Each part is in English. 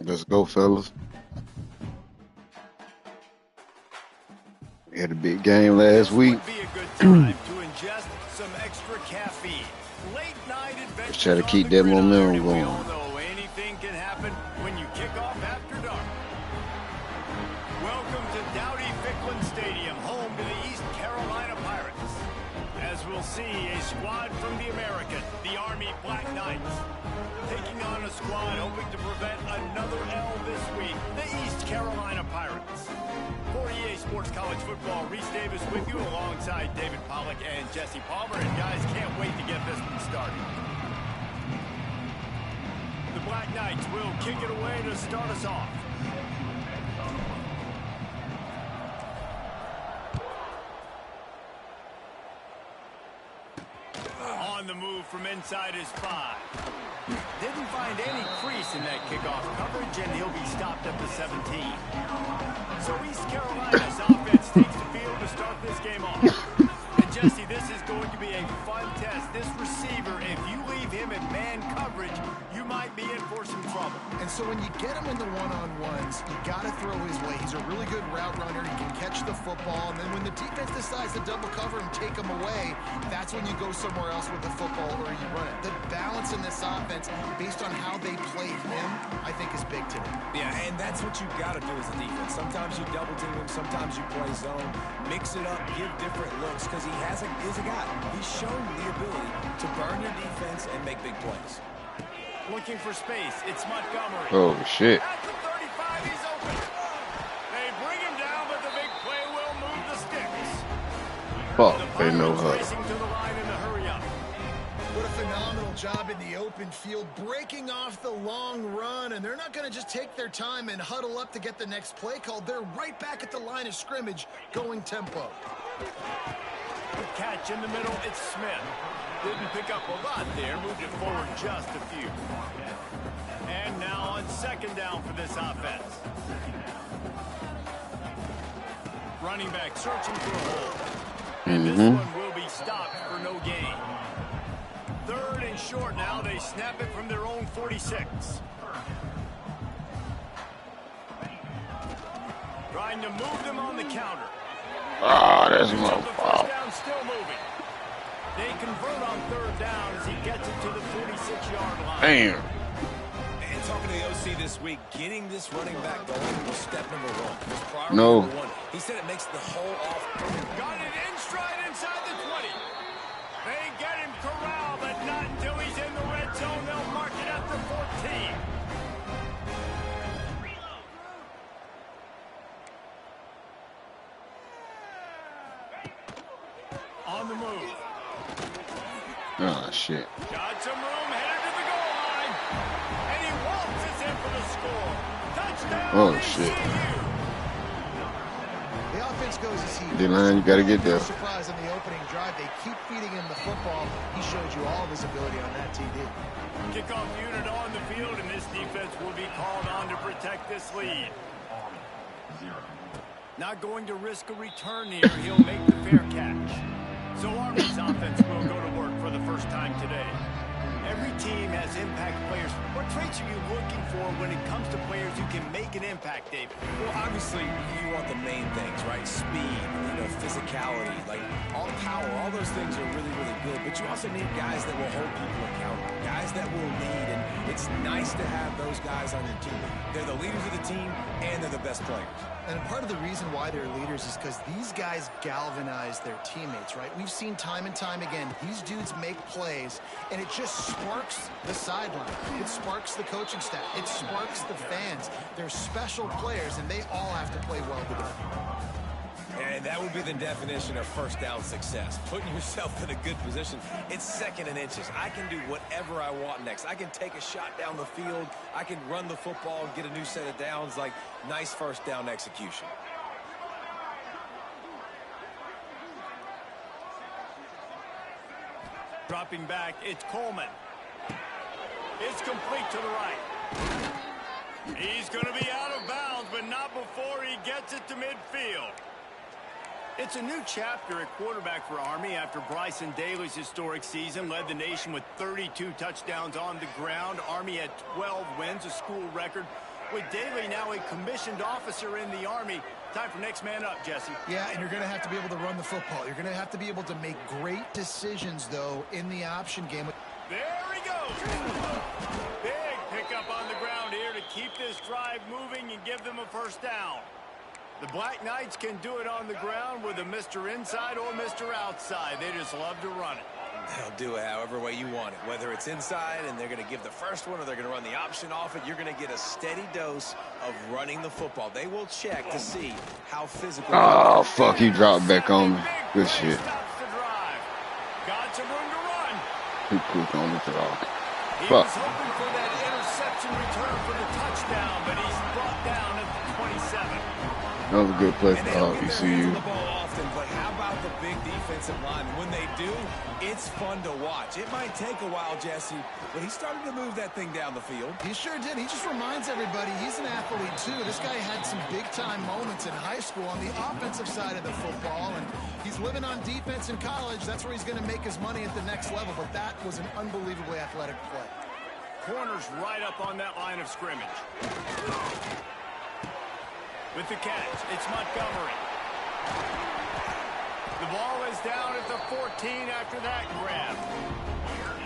Let's go, fellas. We had a big game last week. Would be a good time to ingest some extra caffeine. Late night adventures. Let's try to keep that momentum going. We all know anything can happen when you kick off after dark. Welcome to Dowdy-Ficklin Stadium, home to the East Carolina Pirates. As we'll see, a squad from the American, the Army Black Knights, taking on a squad hoping to prevent another L this week, the East Carolina Pirates. For EA Sports College Football, Reese Davis with you alongside David Pollack and Jesse Palmer. And guys, can't wait to get this one started. The Black Knights will kick it away to start us off. On the move from inside his 5. Didn't find any crease in that kickoff coverage, and he'll be stopped at the 17. So East Carolina's offense takes the field to start this game off. And Jesse, this is going to be a fun test. This receiver, if you leave him in man coverage, you might be in for some trouble. And so when you get him in the one-on-ones, you got to throw his way. He's a really good route runner. He can catch the football. And then when the defense decides to double cover and take him away, that's when you go somewhere else with the football or you run it. The balance in this offense, based on how they play him, I think is big today. Yeah, and that's what you got to do as a defense. Sometimes you double team him, sometimes you play zone, mix it up, give different looks, because he's a guy. He's shown the ability to burn your defense and make big plays. Looking for space, it's Montgomery. Oh, shit. At the 35, he's open. They bring him down, but the big play will move the sticks. Fuck, The they know Pirates how. racing to the line in the hurry up. What a phenomenal job in the open field, breaking off the long run, and they're not going to just take their time and huddle up to get the next play called. They're right back at the line of scrimmage, going tempo. Good catch in the middle, it's Smith. Didn't pick up a lot there, moved it forward just a few. And now on second down for this offense. Running back searching for a hole. And this one will be stopped for no gain. Third and short now, they snap it from their own 46. Trying to move them on the counter. Ah, that's my The fault. first down still moving. They convert on third down as he gets it to the 46-yard line. Damn. And talking to the OC this week, getting this running back going was step number 1. Was priority No. number 1. He said it makes the whole offense. Got it in stride inside the 20. They get him corralled, but not until he's in the red zone. They'll mark it at the 14. On the move. Oh, shit. Got some room, headed to the goal line. And he waltzes in for the score. Touchdown, Oh, shit. ECU. The offense goes as he D-line, you got to get there. No surprise on the opening drive. They keep feeding him the football. He showed you all of his ability on that TD. Kickoff unit on the field, and this defense will be called on to protect this lead. Not going to risk a return here. He'll make the fair catch. So Army's offense will go to work for the first time today. Every team has impact players. What traits are you looking for when it comes to players who can make an impact, David? Well, obviously, you want the main things, right? Speed, physicality, like all power, all those things are really, really good. But you also need guys that will hold people accountable, guys that will lead. And it's nice to have those guys on your team. They're the leaders of the team, and they're the best players. And part of the reason why they're leaders is because these guys galvanize their teammates, right? We've seen time and time again, these dudes make plays, and it just sparks the sideline. It sparks the coaching staff. It sparks the fans. They're special players, and they all have to play well together. And that would be the definition of first down success. Putting yourself in a good position. It's second and inches. I can do whatever I want next. I can take a shot down the field. I can run the football and get a new set of downs. Like, nice first down execution. Dropping back, it's Coleman. It's complete to the right. He's going to be out of bounds, but not before he gets it to midfield. It's a new chapter at quarterback for Army after Bryson Daly's historic season led the nation with 32 touchdowns on the ground. Army had 12 wins, a school record. With Daly now a commissioned officer in the Army, time for next man up, Jesse. Yeah, and you're going to have to be able to run the football. You're going to have to be able to make great decisions, though, in the option game. There he goes. Big pickup on the ground here to keep this drive moving and give them a first down. The Black Knights can do it on the ground with a Mr. Inside or Mr. Outside. They just love to run it. They'll do it however way you want it. Whether it's inside and they're going to give the first one or they're going to run the option off it, you're going to get a steady dose of running the football. They will check to see how physical. Oh, fuck. He dropped back on me. Good shit. Got some room to run. Too quick on the throw. He Fuck. was hoping for that interception return for the touchdown, but he's brought down at the 27. That was a good play And they for don't get their hands on ECU. the ball often, but how about the big defensive line? When they do, it's fun to watch. It might take a while, Jesse, but he started to move that thing down the field. He sure did. He just reminds everybody he's an athlete, too. This guy had some big-time moments in high school on the offensive side of the football, and he's living on defense in college. That's where he's going to make his money at the next level, but that was an unbelievably athletic play. Corner's right up on that line of scrimmage. With the catch, it's Montgomery. The ball is down at the 14 after that grab.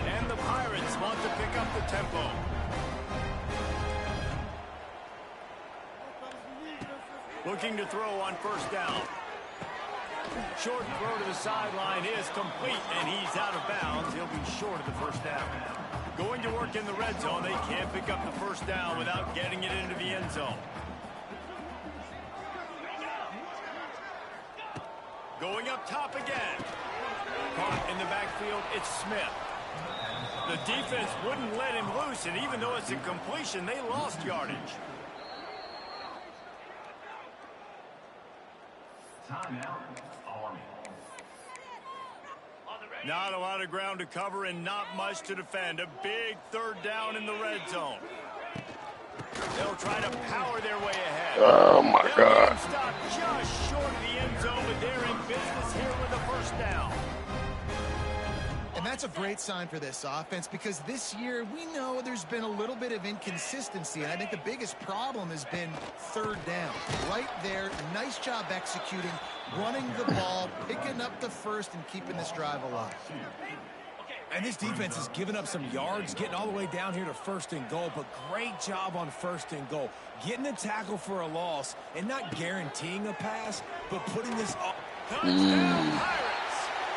And the Pirates want to pick up the tempo. Looking to throw on first down. Short throw to the sideline is complete, and he's out of bounds. He'll be short of the first down. Going to work in the red zone. They can't pick up the first down without getting it into the end zone. Going up top again. Caught in the backfield, it's Smith. The defense wouldn't let him loose, and even though it's a completion, they lost yardage. Not a lot of ground to cover and not much to defend. A big third down in the red zone. They'll try to power their way ahead. Oh, my God. Stop just short of the end zone, but they're in business here with a first down. And that's a great sign for this offense because this year we know there's been a little bit of inconsistency, and I think the biggest problem has been third down. Right there, nice job executing, running the ball, picking up the first, and keeping this drive alive. And this defense has given up some yards, getting all the way down here to first and goal, but great job on first and goal. Getting a tackle for a loss and not guaranteeing a pass, but putting this up. Touchdown, Pirates!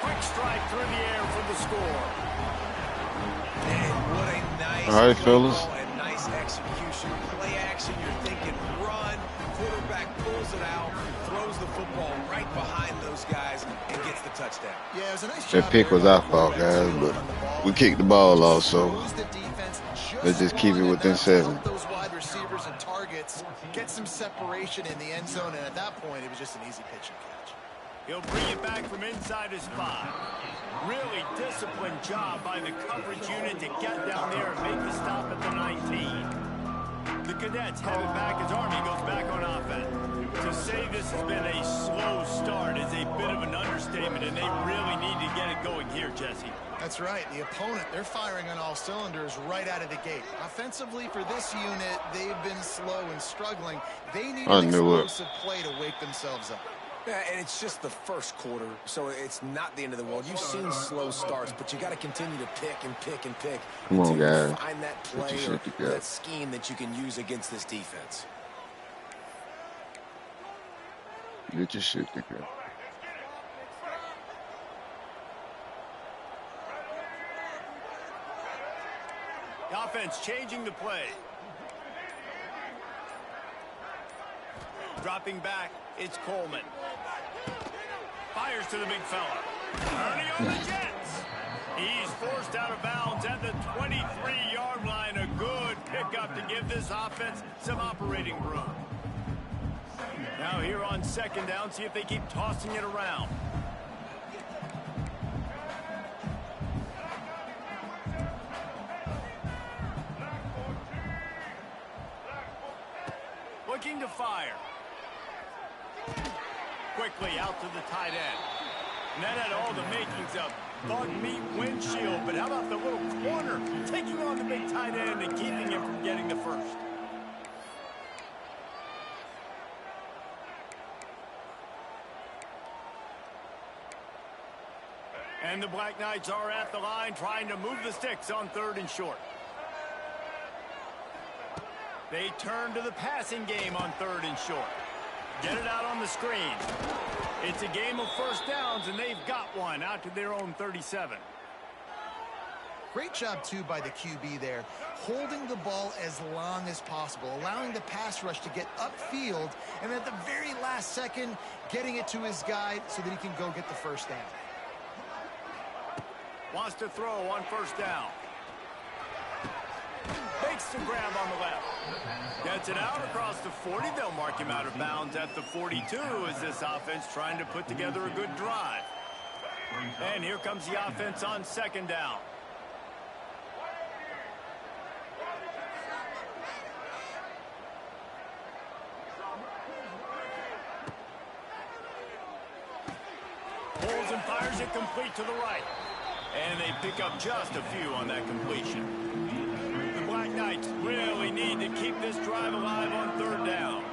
Quick strike through the air for the score. And what a nice All right, fellas. and nice execution. Play action, you're thinking run. Quarterback pulls it out, throws the football right behind those guys, and gets the touchdown. Yeah, it was a nice job. That pick was our fault, guys, but we kicked the ball off, so let's just keep it within 7. Those wide receivers and targets get some separation in the end zone, and at that point, it was just an easy pitch and catch. He'll bring it back from inside his 5. Really disciplined job by the coverage unit to get down there and make the stop at the 19. The Cadets have it back as Army goes back on offense. To say this has been a slow start is a bit of an understatement, and they really need to get it going here, Jesse. That's right. The opponent, they're firing on all cylinders right out of the gate. Offensively, for this unit, they've been slow and struggling. They need an explosive play to wake themselves up. Yeah, and it's just the first quarter, so it's not the end of the world. You've seen slow starts, but you got to continue to pick and pick and pick. Come on, guys. You find that play or that scheme that you can use against this defense. Get your shit together. The offense changing the play. Dropping back, it's Coleman. Fires to the big fella. Turning on the Jets. He's forced out of bounds at the 23-yard line. A good pickup to give this offense some operating room. Now here on second down, see if they keep tossing it around. Looking to fire. Quickly out to the tight end. And that had all the makings of bug meat windshield, but how about the little corner taking on the big tight end and keeping him from getting the first? And the Black Knights are at the line trying to move the sticks on 3rd and short. They turn to the passing game on 3rd and short. Get it out on the screen. It's a game of first downs, and they've got one out to their own 37. Great job, too, by the QB there, holding the ball as long as possible, allowing the pass rush to get upfield, and at the very last second, getting it to his guy so that he can go get the first down. Wants to throw on 1st down. Makes the grab on the left. Gets it out across the 40. They'll mark him out of bounds at the 42 as this offense trying to put together a good drive. And here comes the offense on 2nd down. Pulls and fires it complete to the right. And they pick up just a few on that completion. The Black Knights really need to keep this drive alive on 3rd down.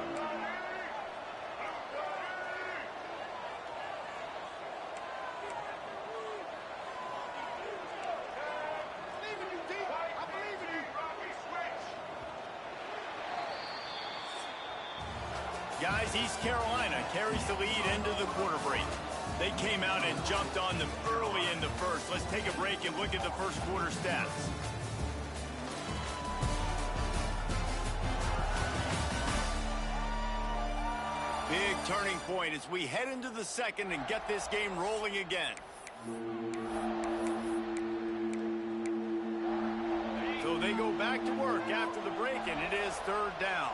Guys, East Carolina carries the lead into the quarter break. They came out and jumped on them early in the first. Let's take a break and look at the first quarter stats. Big turning point as we head into the second and get this game rolling again. So they go back to work after the break, and it is 3rd down.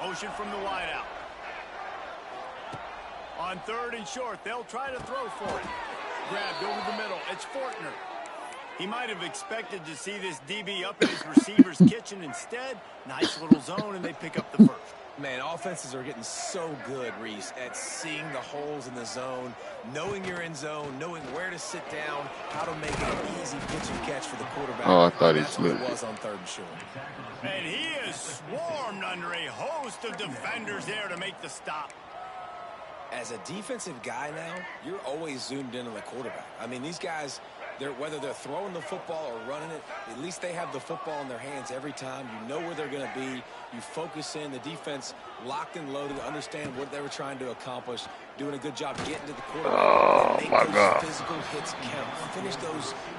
Motion from the wideout. On 3rd and short, they'll try to throw for it. Grabbed over the middle. It's Fortner. He might have expected to see this DB up in his receiver's kitchen. Instead, nice little zone, and they pick up the first. Man, offenses are getting so good, Reese, at seeing the holes in the zone, knowing you're in zone, knowing where to sit down, how to make it an easy pitch and catch for the quarterback. Oh, I thought he That's what it slipped. was on 3rd and short. And he is swarmed under a host of defenders there to make the stop. As a defensive guy now, you're always zoomed in on the quarterback. I mean, these guys, whether they're throwing the football or running it, at least they have the football in their hands every time. You know where they're going to be. You focus in. The defense locked and loaded, understand what they were trying to accomplish, doing a good job getting to the quarterback. Oh, Make my those God. physical hits count.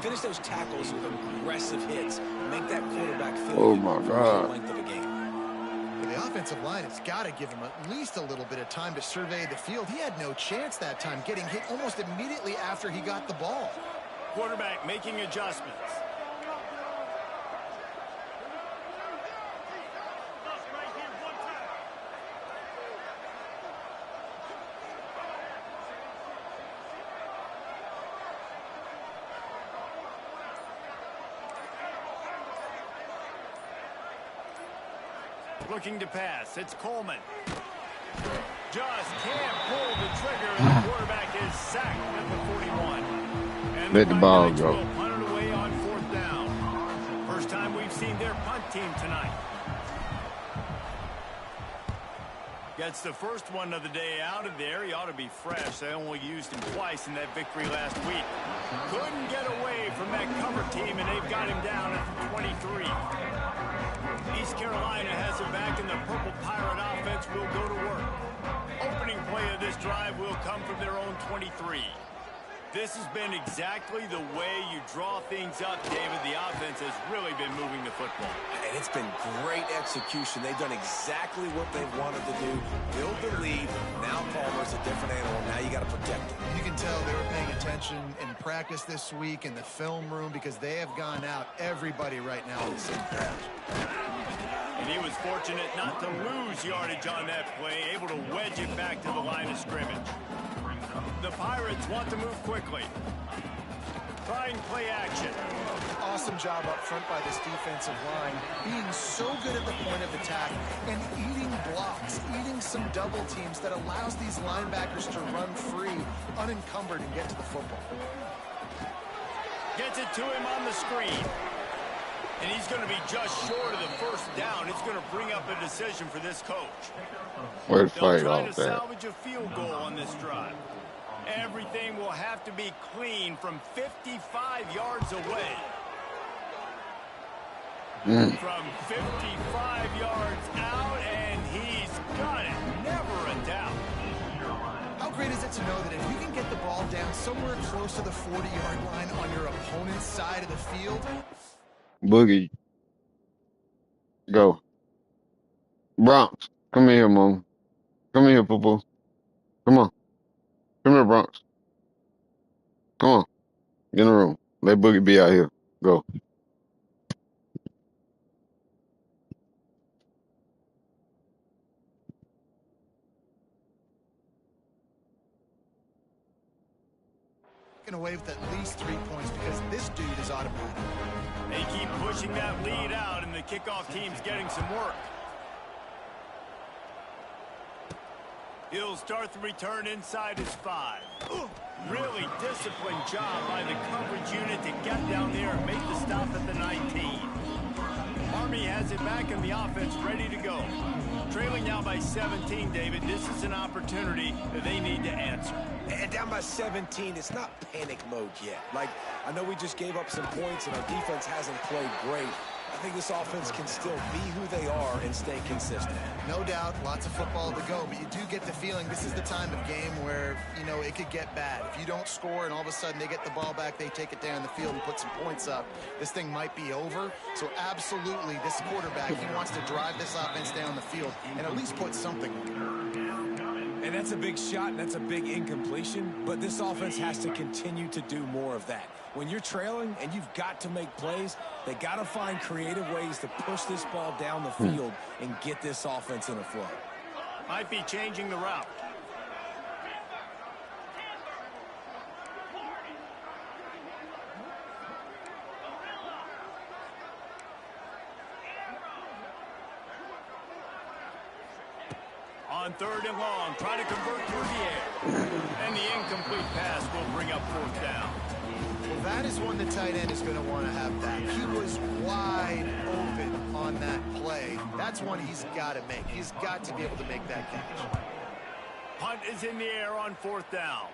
Finish those tackles with aggressive hits. Make that quarterback feel Oh, good my for the God. length of a game. The offensive line has got to give him at least a little bit of time to survey the field. He had no chance that time, getting hit almost immediately after he got the ball. Quarterback making adjustments. Looking to pass. It's Coleman. Just can't pull the trigger. The quarterback is sacked at the 41. And Let the ball Knights go. will punt it away on 4th down. First time we've seen their punt team tonight. Gets the first one of the day out of there. He ought to be fresh. They only used him twice in that victory last week. Couldn't get away from that cover team, and they've got him down at the 23. East Carolina has him back, and the Purple Pirate offense will go to work. Opening play of this drive will come from their own 23. This has been exactly the way you draw things up, David. The offense has really been moving the football. And it's been great execution. They've done exactly what they've wanted to do. Build the lead. Now Palmer's a different animal. Now you got to protect him. You can tell they were paying attention in practice this week in the film room because they have gone out, everybody right now on the same page. And he was fortunate not to lose yardage on that play, able to wedge it back to the line of scrimmage. The Pirates want to move quickly. Trying play action. Awesome job up front by this defensive line, being so good at the point of attack and eating blocks, eating some double teams that allows these linebackers to run free, unencumbered, and get to the football. Gets it to him on the screen. And he's going to be just short of the first down. It's going to bring up a decision for this coach. Way to They'll fight try off to that. salvage a field goal on this drive. Everything will have to be clean from 55 yards away. From 55 yards out, and he's got it. Never a doubt. How great is it to know that if you can get the ball down somewhere close to the 40-yard line on your opponent's side of the field? Boogie. Go. Bronx. Come here, Mom. Come here, Poo-Poo. Come on. Come here, Bronx. Come on. Get in the room. Let Boogie be out here. Go. Away with at least 3 points because this dude is automatic. They keep pushing that lead out, and the kickoff team's getting some work. He'll start the return inside his 5. Really disciplined job by the coverage unit to get down there and make the stop at the 19. Army has it back in the offense, ready to go. Trailing now by 17, David. This is an opportunity that they need to answer. And down by 17, it's not panic mode yet. Like, I know we just gave up some points and our defense hasn't played great. I think this offense can still be who they are and stay consistent. No doubt, lots of football to go, but you do get the feeling this is the time of game where, you know, it could get bad. If you don't score and all of a sudden they get the ball back, they take it down the field and put some points up, this thing might be over. So absolutely, this quarterback, he wants to drive this offense down the field and at least put something on. And that's a big shot, and that's a big incompletion, but this offense has to continue to do more of that. When you're trailing and you've got to make plays, they got to find creative ways to push this ball down the field and get this offense in a flow. Might be changing the route. On 3rd and long, trying to convert through the air. And the incomplete pass will bring up 4th down. Well, that is one the tight end is going to want to have back. He was wide open on that play. That's one he's got to make. He's got to be able to make that catch. Punt is in the air on 4th down.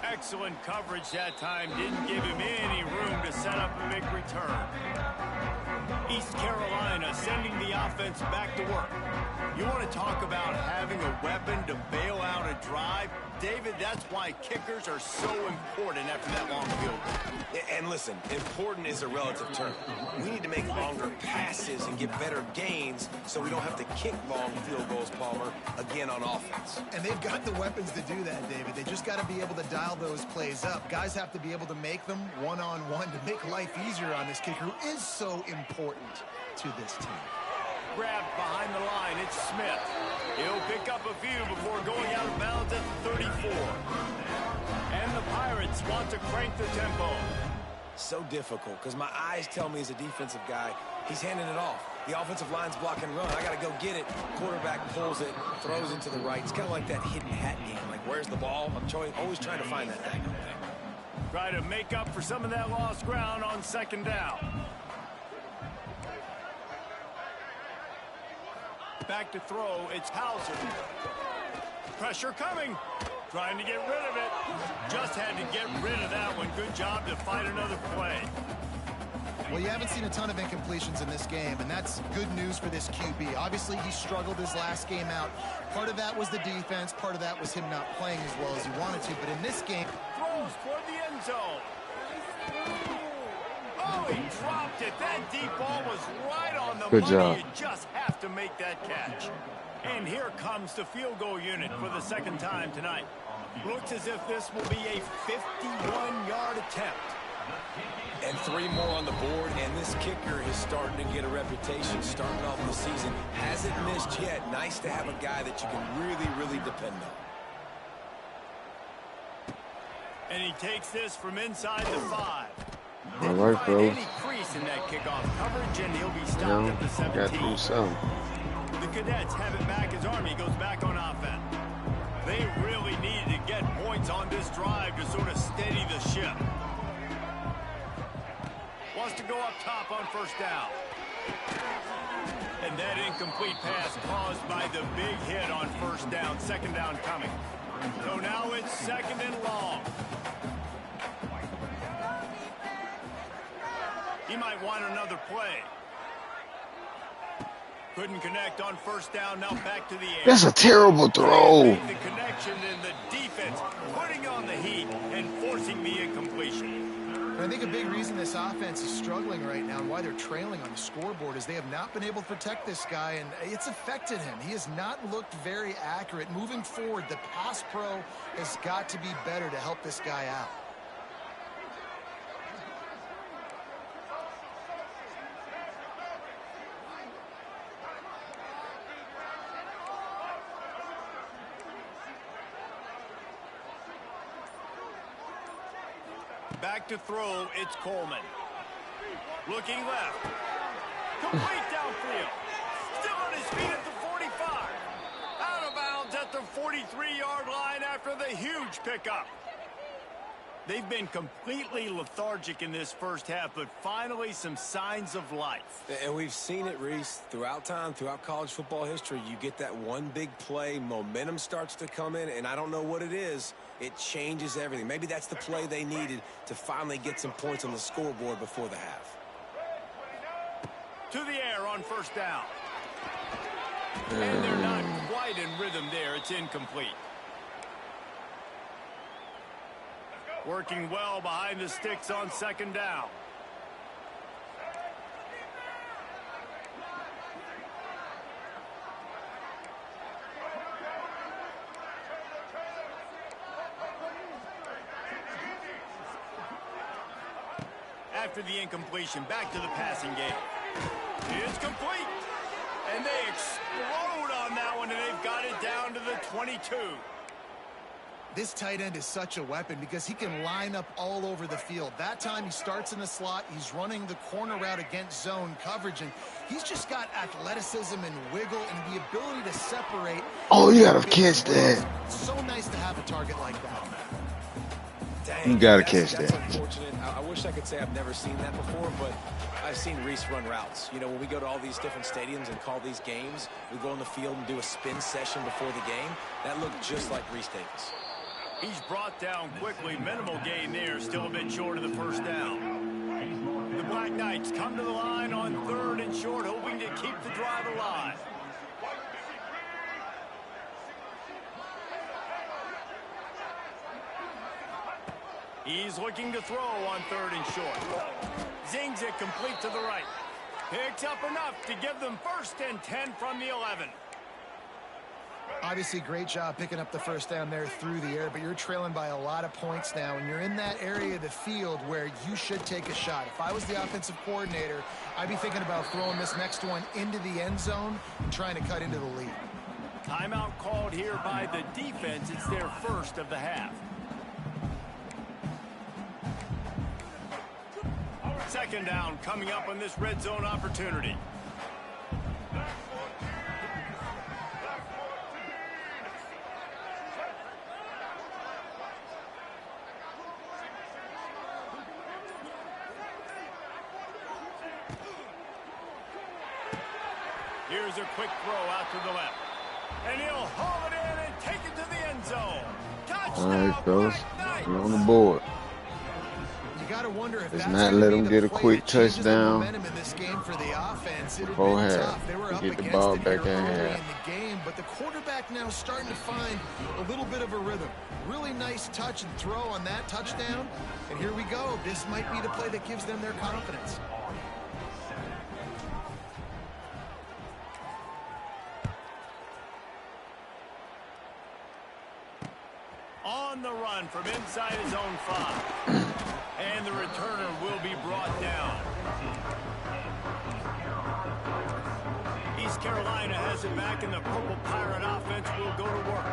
Excellent coverage that time. Didn't give him any room to set up a big return. East Carolina sending the offense back to work. You want to talk about having a weapon to bail out a drive? David, that's why kickers are so important after that long field goal. And listen, important is a relative term. We need to make longer passes and get better gains so we don't have to kick long field goals, Palmer, again on offense. And they've got the weapons to do that, David. They just got to be able to dial those plays up. Guys have to be able to make them one-on-one to make life easier on this kicker who is so important to this team. Grabbed behind the line, it's Smith. He'll pick up a few before going out of bounds at the 34. And the Pirates want to crank the tempo. So difficult because my eyes tell me as a defensive guy, he's handing it off. The offensive line's block and run. I got to go get it. Quarterback pulls it, throws it to the right. It's kind of like that hidden hat game. Like, where's the ball? I'm always trying to find that thing. Try to make up for some of that lost ground on 2nd down. Back to throw, it's Hauser. Pressure coming. Trying to get rid of it. Just had to get rid of that one. Good job to fight another play. Well, you haven't seen a ton of incompletions in this game, and that's good news for this QB. Obviously, he struggled his last game out. Part of that was the defense. Part of that was him not playing as well as he wanted to. But in this game... Throws toward the end zone. Oh, he dropped it. That deep ball was right on the Good money. job. You just have to make that catch. And here comes the field goal unit for the 2nd time tonight. Looks as if this will be a 51-yard attempt. And 3 more on the board, and this kicker is starting to get a reputation starting off the season. Hasn't missed yet. Nice to have a guy that you can really, really depend on. And he takes this from inside the 5. All right, fellas. Any crease in that kickoff coverage, and he'll be stopped at the 17. Got some. The Cadets have it back as Army goes back on offense. They really needed to get points on this drive to sort of steady the ship. Wants to go up top on 1st down. And that incomplete pass caused by the big hit on first down, second down coming. So now it's second and long. He might want another play. Couldn't connect on first down, now back to the air. That's a terrible throw. They make the connection in the defense, putting on the heat and forcing the incompletion. And I think a big reason this offense is struggling right now and why they're trailing on the scoreboard is they have not been able to protect this guy, and it's affected him. He has not looked very accurate. Moving forward, the pass pro has got to be better to help this guy out. Back to throw, it's Coleman. Looking left. Complete downfield. Still on his feet at the 45. Out of bounds at the 43-yard line after the huge pickup. They've been completely lethargic in this first half, but finally some signs of life. And we've seen it, Reese, throughout time, throughout college football history. You get that one big play, momentum starts to come in, and I don't know what it is. It changes everything. Maybe that's the play they needed to finally get some points on the scoreboard before the half. To the air on first down. And they're not quite in rhythm there. It's incomplete. Working well behind the sticks on second down. After the incompletion, back to the passing game. It's complete. And they explode on that one, and they've got it down to the 22. This tight end is such a weapon because he can line up all over the field. That time he starts in the slot. He's running the corner route against zone coverage, and he's just got athleticism and wiggle and the ability to separate. Oh, you gotta catch that. It's so nice to have a target like that. Dang, You gotta catch that's that. Unfortunate. I wish I could say I've never seen that before, but I've seen Reese run routes. You know, when we go to all these different stadiums and call these games, we go on the field and do a spin session before the game. That looked just like Reese Davis. He's brought down quickly. Minimal gain there. Still a bit short of the first down. The Black Knights come to the line on third and short, hoping to keep the drive alive. He's looking to throw on third and short. Zings it complete to the right. Picks up enough to give them first and 10 from the 11. Obviously, great job picking up the first down there through the air, but you're trailing by a lot of points now, and you're in that area of the field where you should take a shot. If I was the offensive coordinator, I'd be thinking about throwing this next one into the end zone and trying to cut into the lead. Timeout called here by the defense. It's their first of the half. Second down coming up on this red zone opportunity. Here's a quick throw out to the left. And he'll haul it in and take it to the end zone. Touchdown, All right, fellas. Black Knights. We're on the board. You got to wonder if Let's that's not gonna let be them the get a play quick that changes the touchdown momentum in this game for the offense. It had before been half. tough. They were up Get the against ball it back here in early half. in the game, but the quarterback now starting to find a little bit of a rhythm. Really nice touch and throw on that touchdown. And here we go. This might be the play that gives them their confidence. On the run from inside his own 5. And the returner will be brought down. East Carolina has it back, and the Purple Pirate offense will go to work.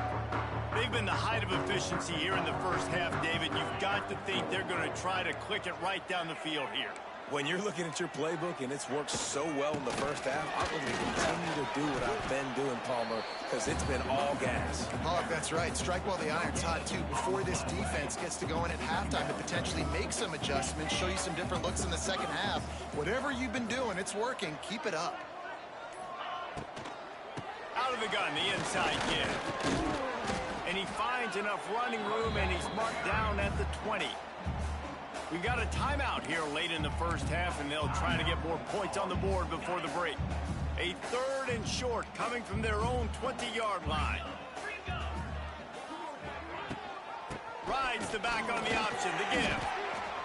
They've been the height of efficiency here in the first half, David. You've got to think they're going to try to click it right down the field here. When you're looking at your playbook and it's worked so well in the first half, I'm going to continue to do what I've been doing, Palmer, because it's been all gas. Pollock, that's right. Strike while the iron's hot, too. Before this defense gets to going at halftime to potentially make some adjustments, show you some different looks in the second half. Whatever you've been doing, it's working. Keep it up. Out of the gun, the inside kid. And he finds enough running room, and he's marked down at the 20. We got a timeout here late in the first half, and they'll try to get more points on the board before the break. A 3rd and short coming from their own 20-yard line. Rides the back on the option to give.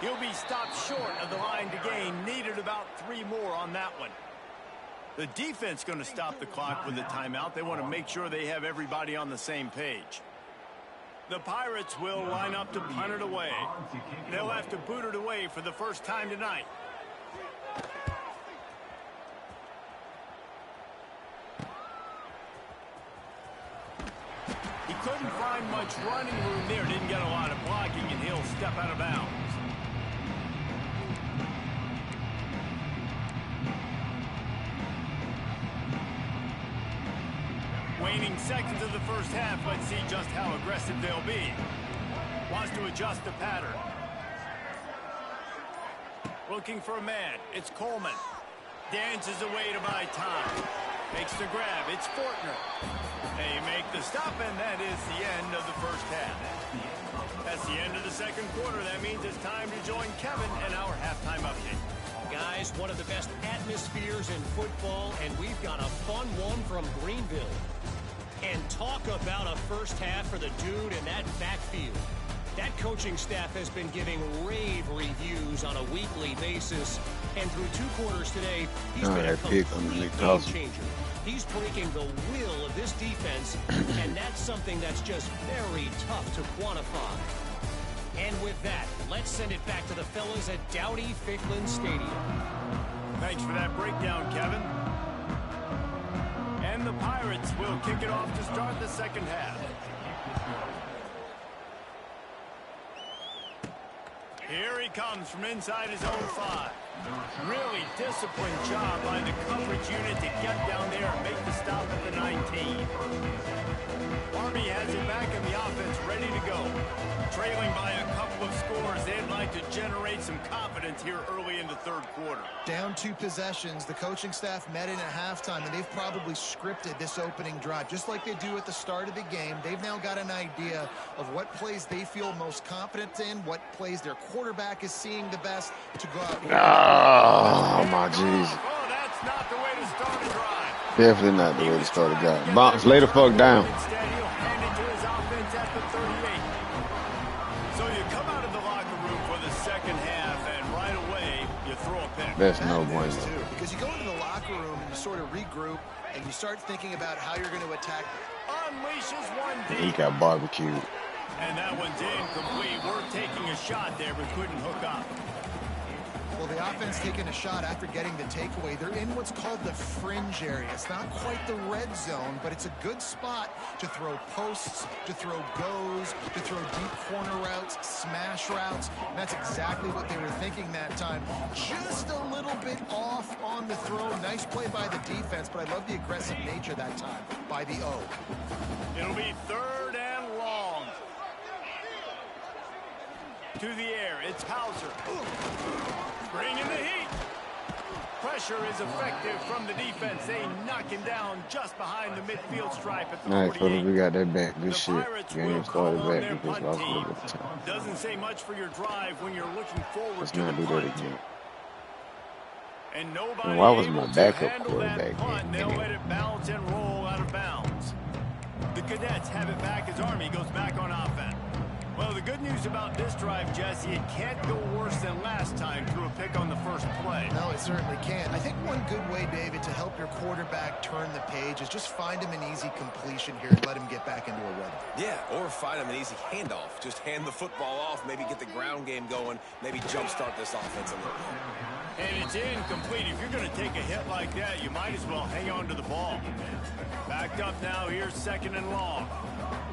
He'll be stopped short of the line to gain. Needed about 3 more on that one. The defense going to stop the clock with the timeout. They want to make sure they have everybody on the same page. The Pirates will line up to punt it away. They'll have to boot it away for the first time tonight. He couldn't find much running room there. Didn't get a lot of blocking, and he'll step out of bounds. Waning seconds of the first half. Let's see just how aggressive they'll be. Wants to adjust the pattern. Looking for a man. It's Coleman. Dances away to buy time. Makes the grab. It's Fortner. They make the stop, and that is the end of the first half. That's the end of the second quarter. That means it's time to join Kevin and our halftime update. Guys, one of the best atmospheres in football, and we've got a fun one from Greenville. And talk about a first half for the dude in that backfield. That coaching staff has been giving rave reviews on a weekly basis. And through 2 quarters today, he's been a complete game changer. He's breaking the will of this defense, and that's something that's just very tough to quantify. And with that, let's send it back to the fellas at Dowdy-Ficklin Stadium. Thanks for that breakdown, Kevin. And the Pirates will kick it off to start the second half. Here he comes from inside his own 5. Really disciplined job by the coverage unit to get down there and make the stop at the 19. Army has it back in the offense ready to go. Trailing by a couple of scores, they'd like to generate some confidence here early in the third quarter. Down 2 possessions, the coaching staff met in at halftime, and they've probably scripted this opening drive. Just like they do at the start of the game, they've now got an idea of what plays they feel most confident in, what plays their quarterback is seeing the best to go out here. Oh, my jeez. Oh, that's not the way to start a drive. Definitely not the way to start a drive. Bounce, lay the fuck down. Instead, he'll hand it to his offense at the 38. So you come out of the locker room for the second half, and right away, you throw a pick. That's no bueno. Too, because you go into the locker room and you sort of regroup, and you start thinking about how you're going to attack. Unleashes one deep. He got barbecued. And that one's incomplete. We're taking a shot there, but couldn't hook up. Well, the offense taking a shot after getting the takeaway. They're in what's called the fringe area. It's not quite the red zone, but it's a good spot to throw posts, to throw goes, to throw deep corner routes, smash routes. And that's exactly what they were thinking that time. Just a little bit off on the throw. Nice play by the defense, but I love the aggressive nature that time by the O. It'll be 3rd and long. To the air, it's Hauser. Bringing the heat. Pressure is effective from the defense. They knock him down just behind the midfield stripe at the 48. All right, fellas, we got that back. Good The shit. Pirates Game will started call on back. their We just punt lost a little team. bit of time. Doesn't say much for your drive when you're looking forward Let's to not the do that punt. again. And nobody And why was able my to backup handle that quarterback punt. in They'll there? let it bounce and roll out of bounds. The Cadets have it back as Army goes back on offense. Well, the good news about this drive, Jesse, it can't go worse than last time through a pick on the first play. No, it certainly can't. I think one good way, David, to help your quarterback turn the page is just find him an easy completion here and let him get back into a rhythm. Yeah, or find him an easy handoff. Just hand the football off, maybe get the ground game going, maybe jumpstart this offense a little bit. And it's incomplete. If you're going to take a hit like that, you might as well hang on to the ball. Backed up now. Here's 2nd and long.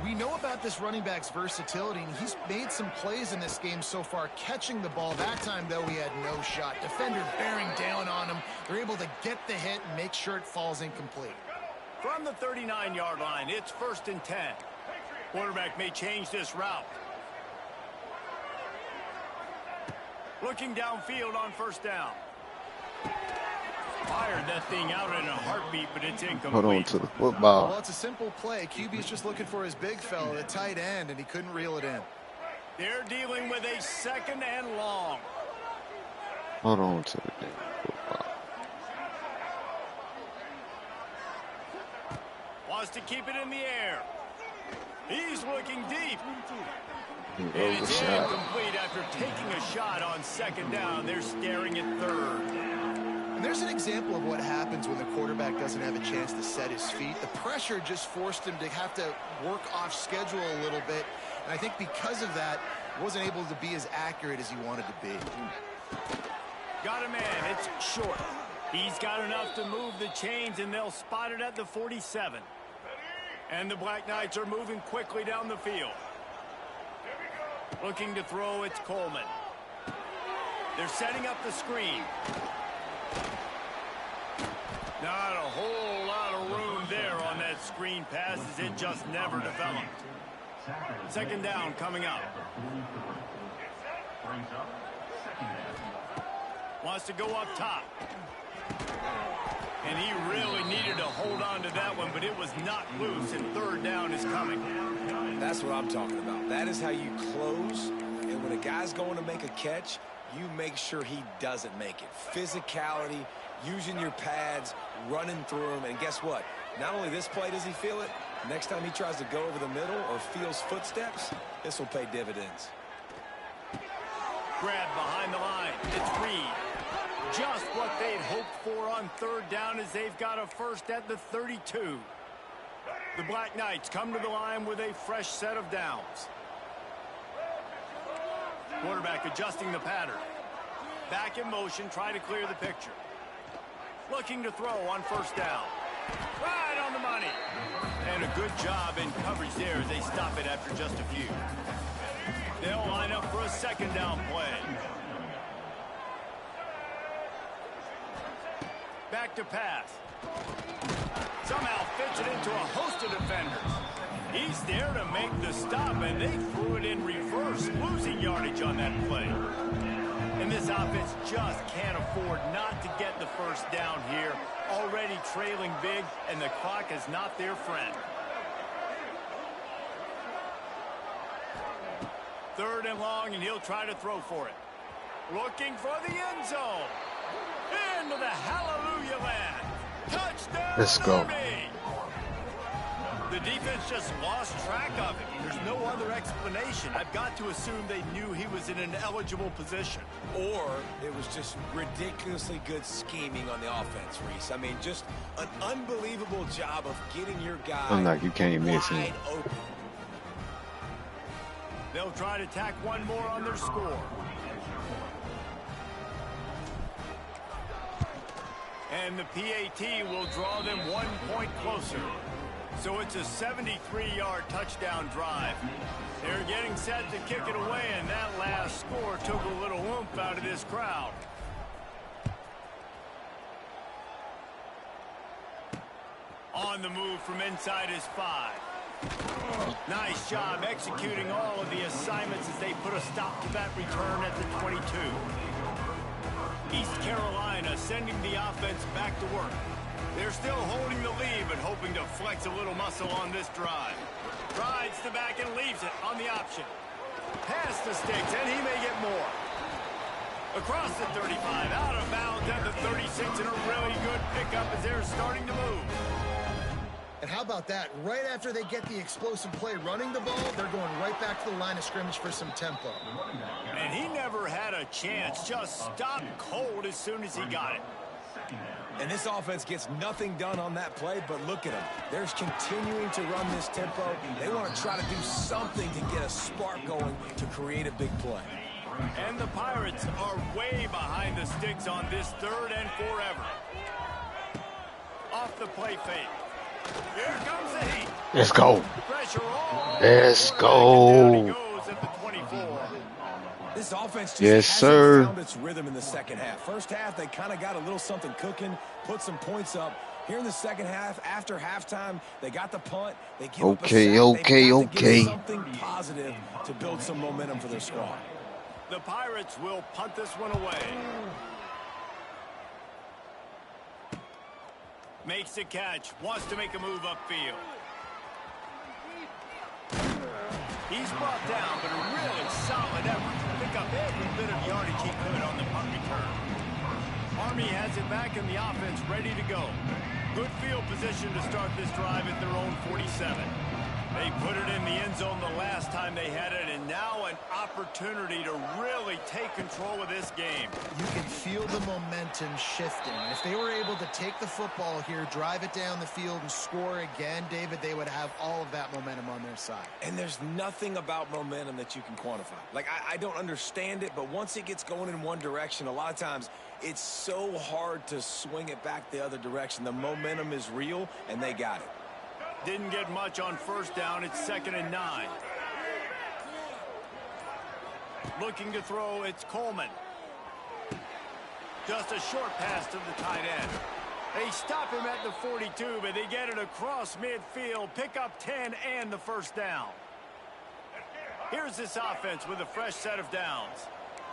We know about this running back's versatility, and he's made some plays in this game so far catching the ball. That time, though, he had no shot. Defender bearing down on him. They're able to get the hit and make sure it falls incomplete. From the 39-yard line, it's 1st and 10. Quarterback may change this route. Looking downfield on 1st down. fired that thing out in a heartbeat, but it's incomplete. Hold on to the football. Well, it's a simple play. QB's just looking for his big fella, the tight end, and he couldn't reel it in. They're dealing with a 2nd and long. Hold on to the damn football. Wants to keep it in the air. He's looking deep. He And rolled the it's shot. incomplete after taking a shot on 2nd down. They're staring at 3rd. And there's an example of what happens when the quarterback doesn't have a chance to set his feet. The pressure just forced him to have to work off schedule a little bit. And I think because of that, wasn't able to be as accurate as he wanted to be. Got a man. It's short. He's got enough to move the chains, and they'll spot it at the 47. And the Black Knights are moving quickly down the field. Looking to throw, it's Coleman. They're setting up the screen. Not a whole lot of room there on that screen pass, as it just never developed. 2nd down coming up. Wants to go up top. And he really needed to hold on to that one, but it was knocked loose, and 3rd down is coming. That's what I'm talking about. That is how you close. And when a guy's going to make a catch, you make sure he doesn't make it. Physicality, using your pads, running through him. And guess what? Not only this play does he feel it, next time he tries to go over the middle or feels footsteps, this will pay dividends. Grab behind the line. It's Reed. Just what they'd hoped for on 3rd down, as they've got a first at the 32. The Black Knights come to the line with a fresh set of downs. Quarterback adjusting the pattern. Back in motion, try to clear the picture. Looking to throw on 1st down. Right on the money. And a good job in coverage there as they stop it after just a few. They'll line up for a 2nd down play. Back to pass. Somehow fits it into a host of defenders. He's there to make the stop, and they threw it in reverse, losing yardage on that play. And this offense just can't afford not to get the 1st down here. Already trailing big, and the clock is not their friend. 3rd and long, and he'll try to throw for it. Looking for the end zone. Into the hallelujah land. Touchdown, Let's go. Army. The defense just lost track of him. There's no other explanation. I've got to assume they knew he was in an eligible position. Or it was just ridiculously good scheming on the offense, Reese. I mean, just an unbelievable job of getting your guy I'm like, you can't miss him. wide open. They'll try to tack one more on their score. And the PAT will draw them 1 point closer. So it's a 73-yard touchdown drive. They're getting set to kick it away, and that last score took a little oomph out of this crowd. On the move from inside his 5. Nice job executing all of the assignments as they put a stop to that return at the 22. East Carolina sending the offense back to work. They're still holding the lead, but hoping to flex a little muscle on this drive. Rides the back and leaves it on the option. Past the sticks, and he may get more. Across the 35, out of bounds at the 36, and a really good pickup as they're starting to move. And how about that? Right after they get the explosive play running the ball, they're going right back to the line of scrimmage for some tempo. And he never had a chance, just stopped cold as soon as he got it. And this offense gets nothing done on that play, but look at them. They're continuing to run this tempo. They want to try to do something to get a spark going to create a big play. And the Pirates are way behind the sticks on this 3rd and forever. Off the play fake. Here comes the heat. Let's go. Pressure all. Let's Down go. he goes at the 24. This offense just Yes, hasn't sir. found its rhythm in the second half. First half, they kind of got a little something cooking, put some points up. Here in the second half, after halftime, they got the punt. They give up a sack. They've got to give something positive to build some momentum for their squad. The Pirates will punt this one away. Makes the catch. Wants to make a move upfield. He's brought down, but a really solid effort to pick up every bit of yardage he could on the punt return. Army has it back in the offense, ready to go. Good field position to start this drive at their own 47. They put it in the end zone the last time they had it, and now an opportunity to really take control of this game. You can feel the momentum shifting. If they were able to take the football here, drive it down the field, and score again, David, they would have all of that momentum on their side. And there's nothing about momentum that you can quantify. Like, I don't understand it, but once it gets going in one direction, a lot of times it's so hard to swing it back the other direction. The momentum is real, and they got it. Didn't get much on first down. It's 2nd and 9. Looking to throw, it's Coleman. Just a short pass to the tight end. They stop him at the 42, but they get it across midfield, pick up 10 and the first down. Here's this offense with a fresh set of downs.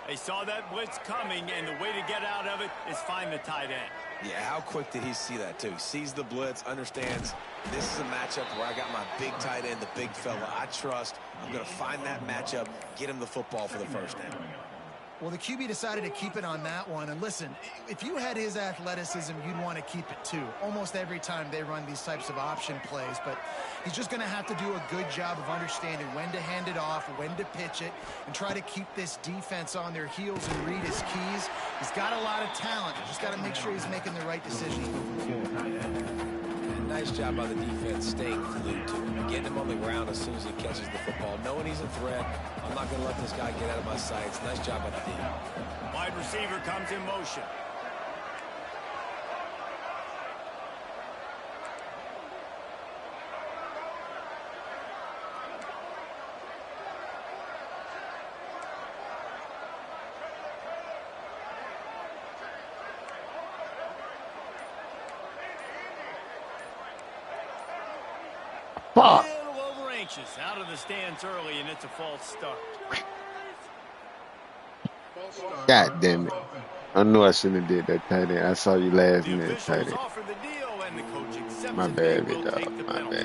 They saw that blitz coming, and the way to get out of it is find the tight end. Yeah, how quick did he see that, too? He sees the blitz, understands this is a matchup where I got my big tight end, the big fella I trust. I'm going to find that matchup, get him the football for the first down. Well, the QB decided to keep it on that one. And listen, if you had his athleticism, you'd want to keep it too. Almost every time they run these types of option plays. But he's just going to have to do a good job of understanding when to hand it off, when to pitch it, and try to keep this defense on their heels and read his keys. He's got a lot of talent. Just got to make sure he's making the right decisions. Nice job by the defense staying glued to him, getting him on the ground as soon as he catches the football, knowing he's a threat. I'm not going to let this guy get out of my sights. Nice job by the team. Wide receiver comes in motion. Fuck. A little over anxious, out of the stands early, and it's a false start. God damn it. I knew I shouldn't have did that tight end. I saw you last minute, tight end. Offer the deal, and the coach accepts My it. bad, They big will dog. take the My penalty.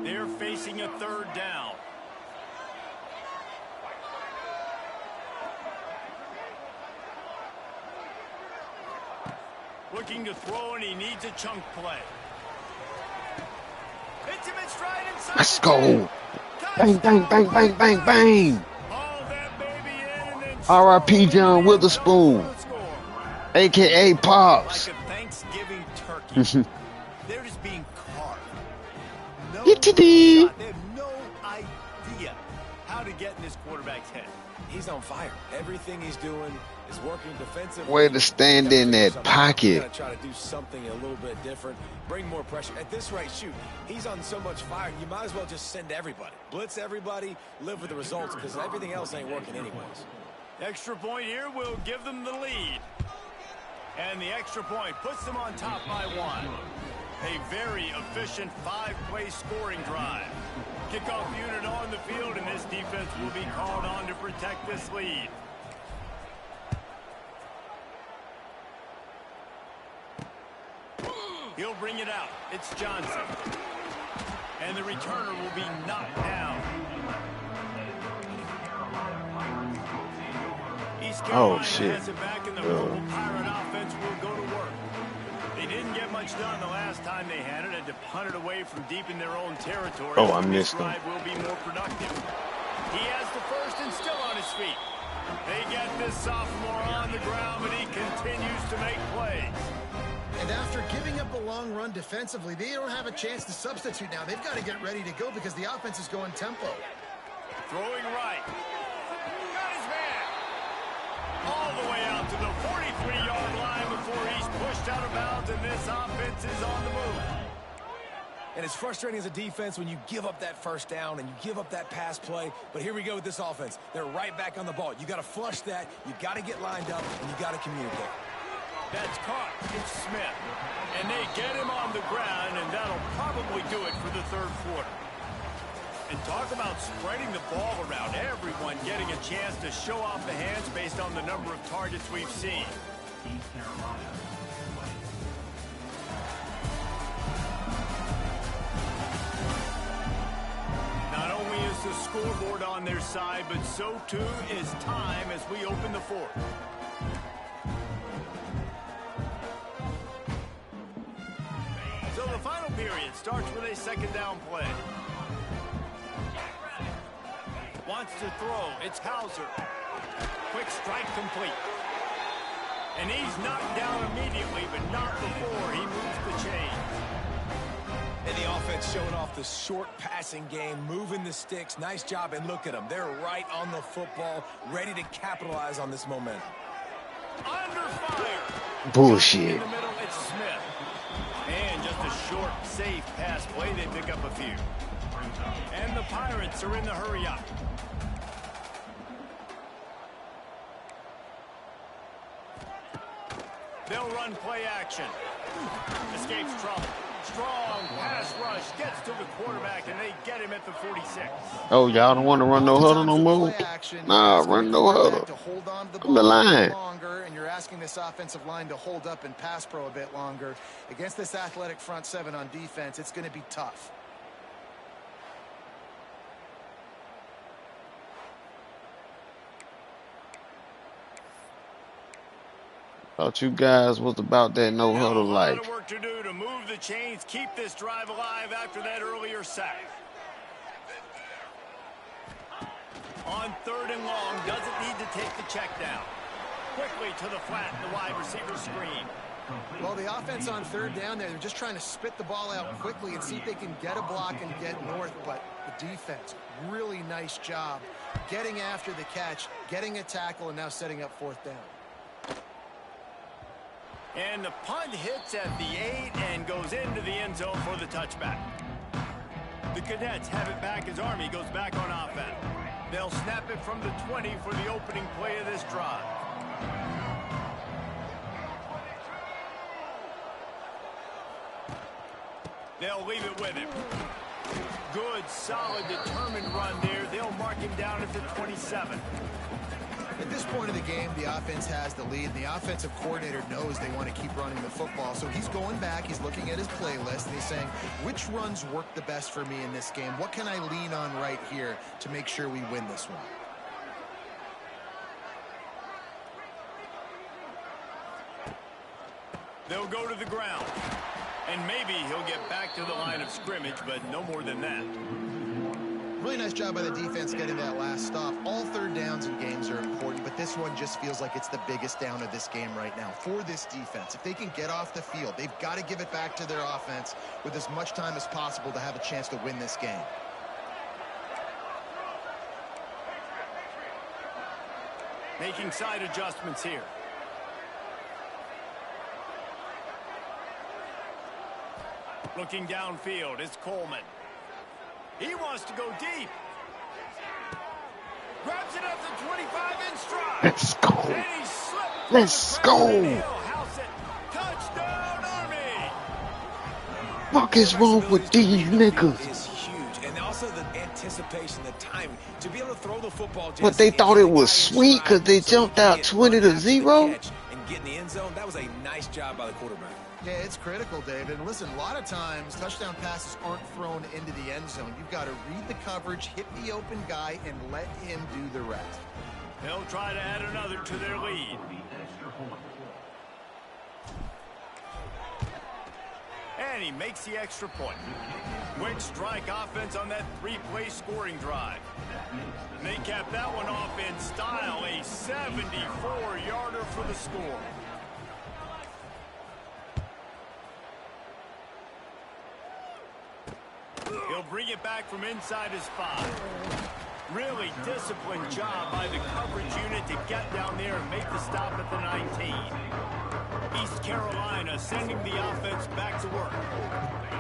bad. They're facing a third down. Looking to throw, and he needs a chunk play. Hits him in stride inside. Let's go. Bang, bang, bang, bang, bang, bang. Haul that baby in and then R.I.P. John Witherspoon, a.k.a. like Pops. a Thanksgiving turkey. They're just being carved. No Yittity. shot. They have no idea how to get in this quarterback's head. He's on fire. Everything he's doing is working defensively. Way to stand in that pocket. Got to try to do something a little bit different, bring more pressure. At this rate, shoot, he's on so much fire, you might as well just send everybody. Blitz everybody, live with the results, because everything else ain't working anyways. Extra point here will give them the lead. And the extra point puts them on top by 1. A very efficient 5-play scoring drive. Kickoff unit on the field, and this defense will be called on to protect this lead. He'll bring it out. It's Johnson. And the returner will be knocked down. East Carolina has it back, and the mobile Pirate offense will go to work. They didn't get much done the last time they had it, and to punt it away from deep in their own territory. Oh, I missed him. This drive will be more productive. He has the first and still on his feet. They get this sophomore on the ground, but he continues to make plays. And after giving up a long run defensively, they don't have a chance to substitute now. They've got to get ready to go because the offense is going tempo. Throwing right. Got his man. All the way out to the 43-yard line before he's pushed out of bounds, and this offense is on the move. And it's frustrating as a defense when you give up that first down and you give up that pass play. But here we go with this offense. They're right back on the ball. You got to flush that. You got to get lined up, and you got to communicate. That's caught. It's Smith. And they get him on the ground, and that'll probably do it for the third quarter. And talk about spreading the ball around. Everyone getting a chance to show off the hands based on the number of targets we've seen. scoreboard on their side, but so too is time as we open the fourth. So the final period starts with a second down play. Wants to throw. It's Hauser. Quick strike complete. And he's knocked down immediately, but not before he moves the chains. And the offense showing off the short passing game, moving the sticks. Nice job, and look at them. They're right on the football, ready to capitalize on this momentum. Under fire. Bullshit. In the middle, it's Smith. And just a short, safe pass play. They pick up a few. And the Pirates are in the hurry-up. They'll run play action. Escapes trouble. Strong pass rush. Gets to the quarterback, and they get him at the 46. Oh, y'all don't want to run no huddle no more? Nah, run no huddle. I'm the line. Longer, and you're asking this offensive line to hold up and pass pro a bit longer. Against this athletic front seven on defense, it's going to be tough. Thought you guys was about that no huddle life. A lot of work to do to move the chains, keep this drive alive after that earlier sack. On third and long, doesn't need to take the check down. Quickly to the flat, the wide receiver screen. Well, the offense on third down there, they're just trying to spit the ball out quickly and see if they can get a block and get north. But the defense, really nice job getting after the catch, getting a tackle, and now setting up fourth down. And the punt hits at the 8 and goes into the end zone for the touchback. The Cadets have it back as Army goes back on offense. They'll snap it from the 20 for the opening play of this drive. They'll leave it with him. Good, solid, determined run there. They'll mark him down at the 27. At this point of the game, the offense has the lead. The offensive coordinator knows they want to keep running the football. So he's going back, he's looking at his playlist, and he's saying, which runs work the best for me in this game? What can I lean on right here to make sure we win this one? They'll go to the ground. And maybe he'll get back to the line of scrimmage, but no more than that. Really nice job by the defense getting that last stop. All third downs in games are important, but this one just feels like it's the biggest down of this game right now for this defense. If they can get off the field, they've got to give it back to their offense with as much time as possible to have a chance to win this game. Making side adjustments here. Looking downfield, it's Coleman. He wants to go deep. Grabs it up to 25 in stride. Let's go. And he slipped. Let's go. House it. Touchdown, Army. Fuck is wrong with these niggas? Is huge, and also the anticipation, the timing to be able to throw the football. But they thought it was sweet because they jumped out 20-0. And get in the end zone. That was a nice job by the quarterback. Yeah, it's critical, David. And listen, a lot of times touchdown passes aren't thrown into the end zone. You've got to read the coverage, hit the open guy, and let him do the rest. They'll try to add another to their lead. And he makes the extra point. Quick strike offense on that three-play scoring drive. And they cap that one off in style, a 74-yarder for the score. He'll bring it back from inside his 5. Really disciplined job by the coverage unit to get down there and make the stop at the 19. East Carolina sending the offense back to work.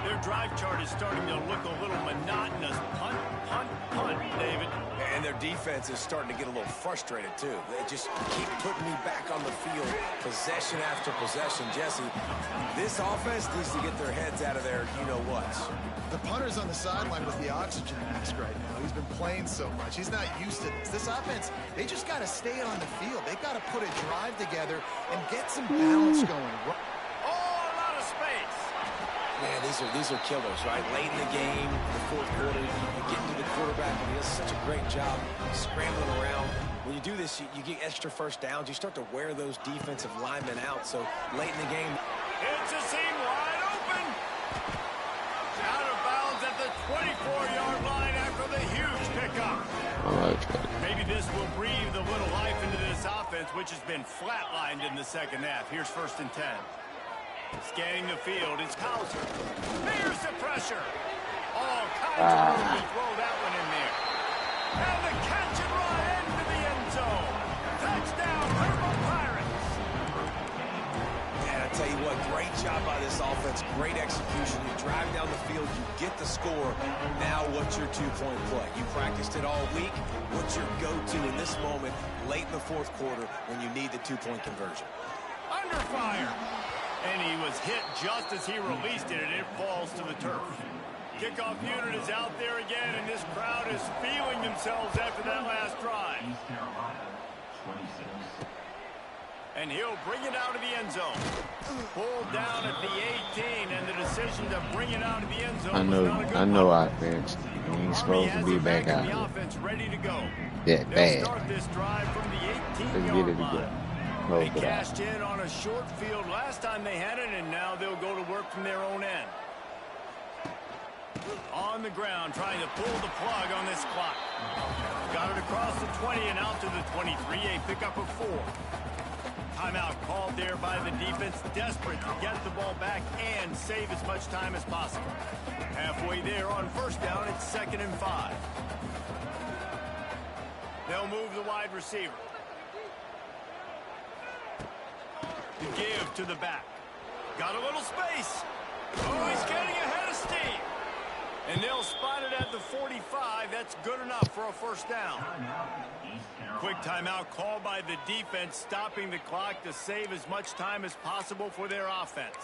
Their drive chart is starting to look a little monotonous. Punt, punt, punt, David. And their defense is starting to get a little frustrated, too. They just keep putting me back on the field, possession after possession. Jesse, this offense needs to get their heads out of their you-know-whats. The punter's on the sideline with the oxygen mask right now. He's been playing so much. He's not used to this. This offense, they just got to stay on the field. They've got to put a drive together and get some balance going. Oh, a lot of space. Man, these are killers, right? Late in the game, the fourth quarter, you get into the quarterback quarterback, and he does such a great job scrambling around. When you do this, you get extra first downs. You start to wear those defensive linemen out. So late in the game, It's a seam wide open. Out of bounds at the 24-yard line after the huge pickup. All right. Maybe this will breathe a little life into this offense, which has been flatlined in the second half. Here's 1st and 10. Scanning the field, it's Hauser. There's the pressure. All kinds of room to throw that one in there. And the catch and run into the end zone. Touchdown, Purple Pirates. and I tell you what, great job by this offense. Great execution. You drive down the field, you get the score. Now what's your two-point play? You practiced it all week. What's your go-to in this moment late in the 4th quarter when you need the two-point conversion? Under fire. And he was hit just as he released it, and it falls to the turf. Kickoff unit is out there again, and this crowd is feeling themselves after that last drive. And he'll bring it out of the end zone. Pulled down at the 18, and the decision to bring it out of the end zone was not a good I know one. offense. You ain't Army supposed has to be it back in out the here. offense ready to go. That They'll bad. start this drive from the Let's get 18-yard it line. together. They Close it out. cashed in on a short field last time they had it, and now they'll go to work from their own end. On the ground, trying to pull the plug on this clock. Got it across the 20 and out to the 23, a pickup of 4. Timeout called there by the defense, desperate to get the ball back and save as much time as possible. Halfway there on 1st down, it's 2nd and 5. They'll move the wide receiver. To give to the back. Got a little space. Oh, he's getting ahead of steam. And they'll spot it at the 45. That's good enough for a 1st down. Quick timeout called by the defense, stopping the clock to save as much time as possible for their offense.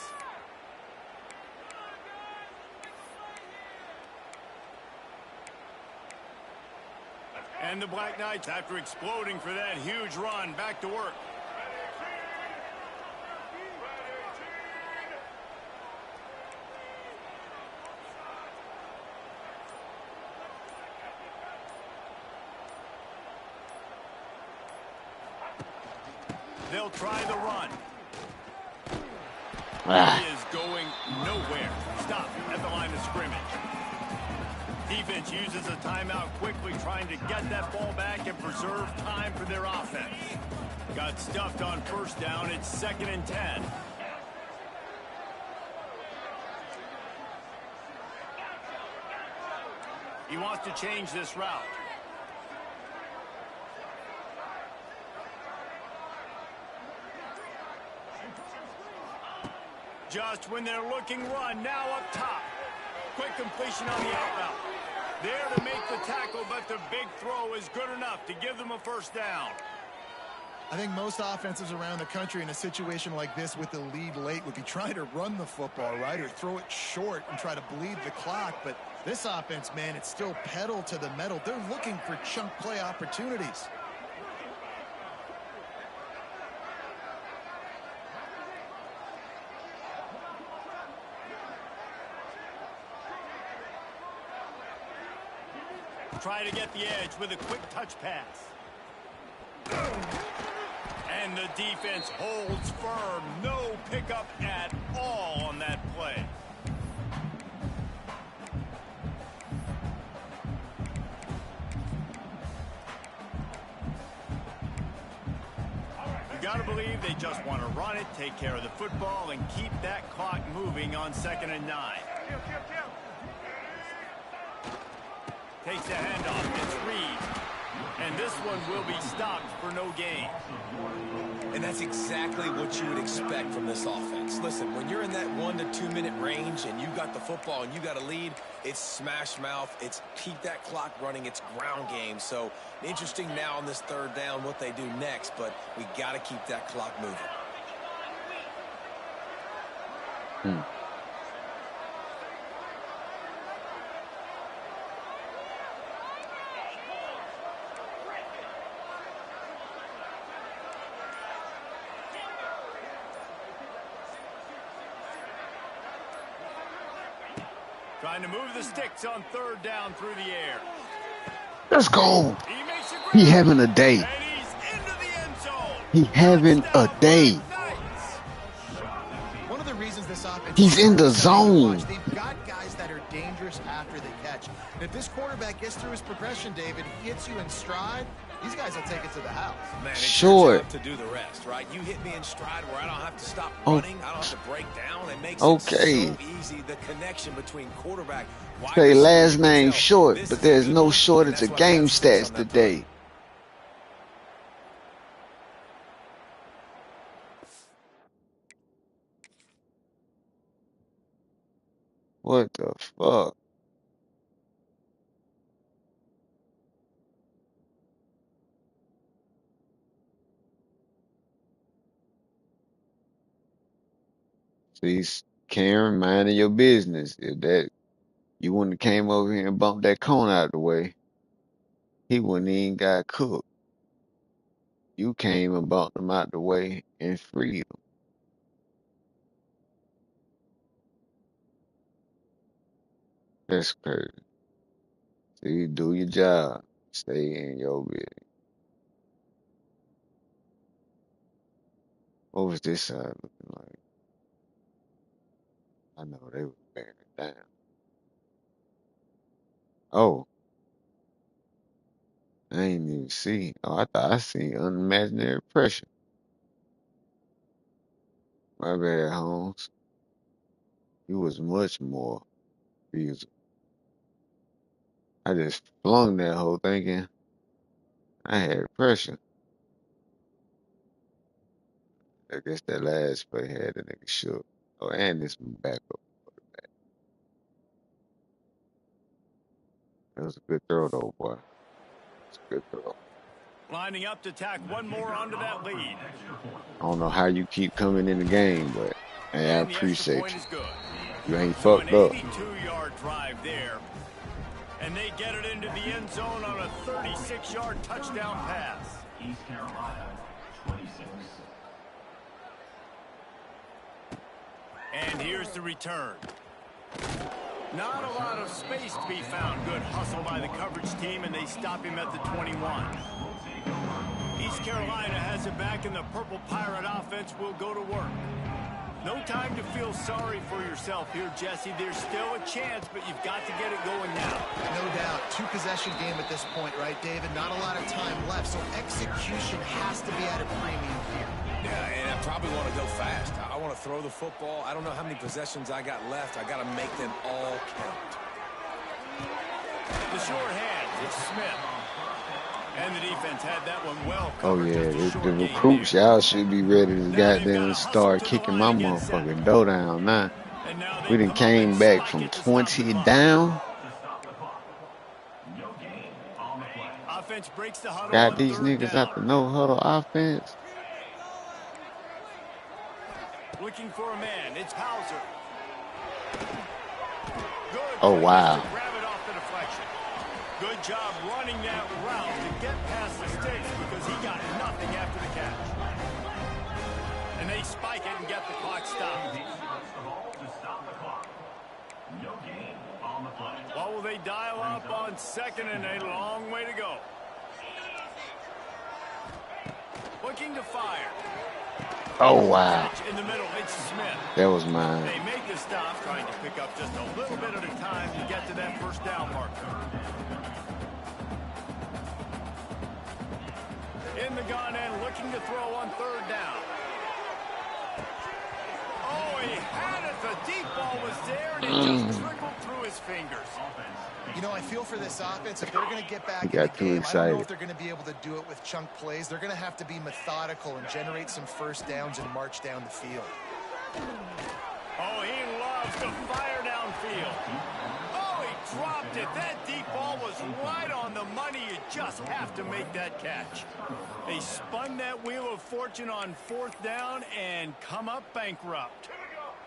And the Black Knights, after exploding for that huge run, back to work. They'll try the run. He is going nowhere. Stop at the line of scrimmage. Defense uses a timeout quickly, trying to get that ball back and preserve time for their offense. Got stuffed on 1st down. It's 2nd and 10. He wants to change this route. Just when they're looking run, now up top. Quick completion on the out route. There to make the tackle, but the big throw is good enough to give them a 1st down. I think most offenses around the country in a situation like this with the lead late would be trying to run the football, right, or throw it short and try to bleed the clock. But this offense, man, it's still pedal to the metal. They're looking for chunk play opportunities. Try to get the edge with a quick touch pass. And the defense holds firm. No pickup at all on that play. You got to believe they just want to run it, take care of the football, and keep that clock moving on 2nd and 9. Takes the handoff, gets Reed. And this one will be stopped for no gain. And that's exactly what you would expect from this offense. Listen, when you're in that 1 to 2 minute range and you got the football and you got a lead, it's smash mouth, it's keep that clock running, it's ground game. So interesting now on this 3rd down what they do next, but we got to keep that clock moving. Trying to move the sticks on third down through the air. Let's go. He makes a He grab, having a day. and he's into the end zone. He having a Touchdown, day. Black Knights. One of the reasons this offense He's is in so the exciting to watch, zone. they've got guys that are dangerous after they catch. And if this quarterback gets through his progression, David, he hits you in stride, these guys will take it to the house. Man, it's Short. your job to do the rest, right? You hit me in stride where I don't have to stop running. I don't have to break down. It makes it so easy, the connection between quarterback, wide Say receiver. last You can name tell Short, this but is a there's good no one, shortage and of that's why I've game got sticks stats on that play. today. What the fuck? See, Karen, minding your business. If that you wouldn't have came over here and bumped that cone out of the way, he wouldn't even got cooked. You came and bumped him out the way and freed him. That's crazy. See, do your job. Stay in your business. What was this side looking like? I know they were bearing it down. Oh, I ain't even see. Oh, I thought I seen unimaginary pressure. My bad, Holmes. You was much more feasible. I just flung that whole thinking I had pressure. I guess that last play had the nigga shook. Oh, and this backup. That was a good throw, though, boy. It's a good throw. Lining up to tack one more onto that lead. I don't know how you keep coming in the game, but hey, I And the extra appreciate point you. is good. You ain't So an fucked up. 82-yard drive there. And they get it into the end zone on a 36-yard touchdown pass. East Carolina, 26. And here's the return. Not a lot of space to be found. Good hustle by the coverage team, and they stop him at the 21. East Carolina has it back, and the Purple Pirate offense will go to work. No time to feel sorry for yourself here, Jesse. There's still a chance, but you've got to get it going now. No doubt. Two-possession game at this point, right, David? Not a lot of time left, so execution has to be at a premium here. Yeah, and I probably want to go fast. I want to throw the football. I don't know how many possessions I got left. I got to make them all count. The short hand, it's Smith. And the defense had that one well Oh covered. yeah, Just a short the gain recruits, there. y'all should be ready to Now they've got goddamn to hustle start to the kicking line my against that. motherfucking dough down now. And now they We done come up and came back spike from it to stop the 20 clock. down. To stop the clock. No gain on the play. Offense breaks the huddle Got on these third niggas down. out the no huddle offense. Looking for a man. It's Hauser. Good. Oh, play wow. just to grab it off the deflection. Good job running that route to get past the sticks because he got nothing after the catch. And they spike it and get the clock stopped. He starts the ball to stop the clock. No gain on the play. What will they dial up on second and a long way to go? Looking to fire. Oh wow, In the middle, it's Smith. that was mine. They make the stop, trying to pick up just a little bit at a time to get to that first down marker. In the gun and looking to throw on third down. Oh, he had it. The deep ball was there, and it just trickled through his fingers. You know, I feel for this offense, if they're going to get back You in the got too game, I don't know excited. if they're going to be able to do it with chunk plays. They're going to have to be methodical and generate some first downs and march down the field. Oh, he loves to fire downfield. Oh, he dropped it. That deep ball was right on the money. You just have to make that catch. They spun that wheel of fortune on fourth down and come up bankrupt.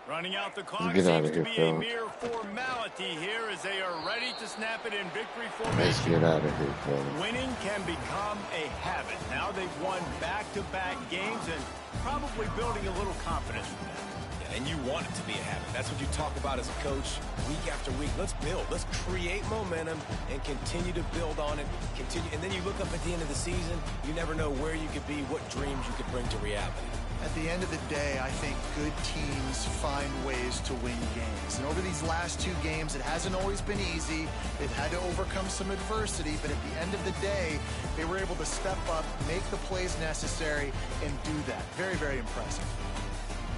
Running out the clock Get out seems of to here, be a fellas. mere formality here as they are ready to snap it in victory formation. Let's get out of here, fellas. Winning can become a habit. Now they've won back-to-back games and probably building a little confidence from that. Yeah, and you want it to be a habit. That's what you talk about as a coach week after week. Let's build. Let's create momentum and continue to build on it. And then you look up at the end of the season, you never know where you could be, what dreams you could bring to reality. At the end of the day, I think good teams find ways to win games. And over these last 2 games, it hasn't always been easy. They've had to overcome some adversity, but at the end of the day, they were able to step up, make the plays necessary, and do that. Very, very impressive.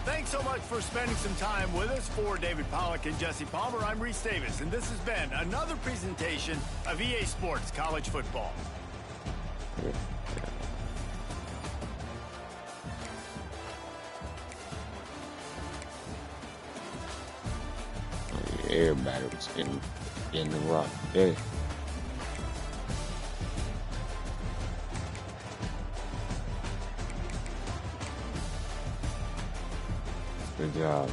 Thanks so much for spending some time with us. For David Pollack and Jesse Palmer, I'm Reese Davis, and this has been another presentation of EA Sports College Football. Everybody was in the rock today. Good job.